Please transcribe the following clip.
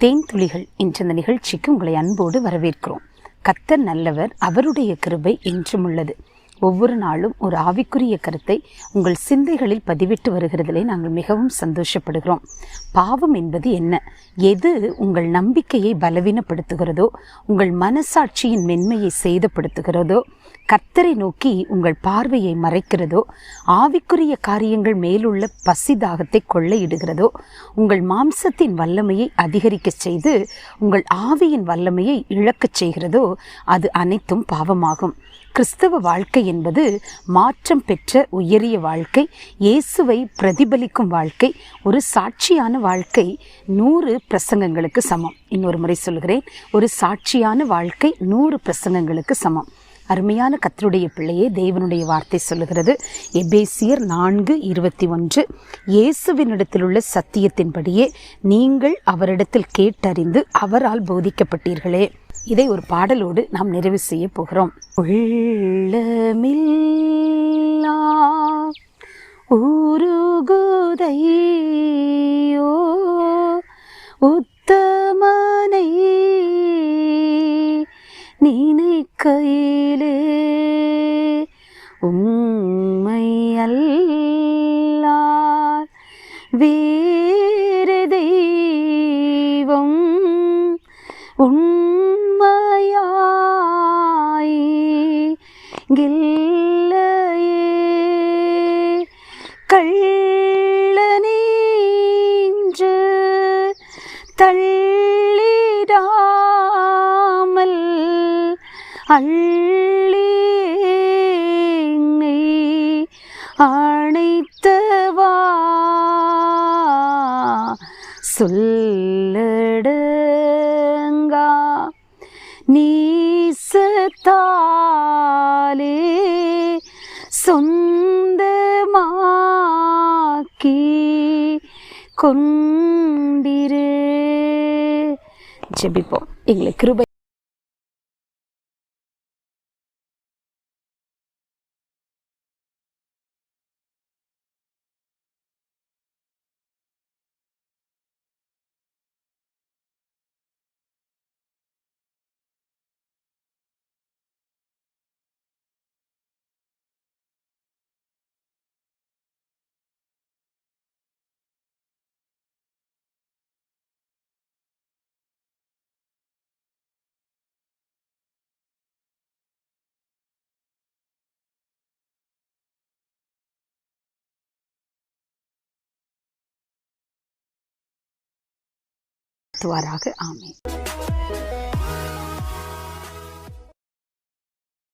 தேன் துளிகள் என்ற இந்த நிகழ்ச்சிக்கு உங்களை அன்போடு வரவேற்கிறோம். கர்த்தர் நல்லவர், அவருடைய கிருபை என்றும் உள்ளது. ஒவ்வொரு நாளும் ஒரு ஆவிக்குரிய கருத்தை உங்கள் சிந்தைகளில் பதிவிட்டு வருகிறதிலே நாங்கள் மிகவும் சந்தோஷப்படுகிறோம். பாவம் என்பது என்ன? எது உங்கள் நம்பிக்கையை பலவீனப்படுத்துகிறதோ, உங்கள் மனசாட்சியின் மென்மையை சேதப்படுத்துகிறதோ, கர்த்தரை நோக்கி உங்கள் பார்வையை மறைக்கிறதோ, ஆவிக்குரிய காரியங்கள் மேலுள்ள பசிதாகத்தை கொள்ளையிடுகிறதோ, உங்கள் மாம்சத்தின் வல்லமையை அதிகரிக்க செய்து உங்கள் ஆவியின் வல்லமையை இழக்கச் செய்கிறதோ, அது அனைத்தும் பாவமாகும். கிறிஸ்தவ வாழ்க்கை என்பது மாற்றம் பெற்ற உயரிய வாழ்க்கை, இயேசுவை பிரதிபலிக்கும் வாழ்க்கை, ஒரு சாட்சியான வாழ்க்கை 100 பிரசங்கங்களுக்கு சமம். இன்னொரு முறை சொல்கிறேன், ஒரு சாட்சியான வாழ்க்கை 100 பிரசங்கங்களுக்கு சமம். அருமையான கர்த்தருடைய பிள்ளையே, தேவனுடைய வார்த்தை சொல்லுகிறது, எபேசியர் 4:21, இயேசுவினிடத்தில் உள்ள சத்தியத்தின்படியே நீங்கள் அவரிடத்தில் கேட்டறிந்து அவரால் போதிக்கப்பட்டீர்களே. இதை ஒரு பாடலோடு நாம் நிறைவு செய்ய போகிறோம். உள்ளமில்லா உருகுதையோ உத்தமனை நினைக்கையிலே உம்மை அல்லால் வேறு தெய்வம் உண்மையாய் இல்லையே. கள்ளனென்று தள்ளிடாமல் அள்ளி என்னை அணைத்தவா சொல்லடங்கா நீசத்தாலே சொந்தமாக்கி கொண்டிரு. ஜெபிப்போம். எங்களை கிருபை ஆமென்.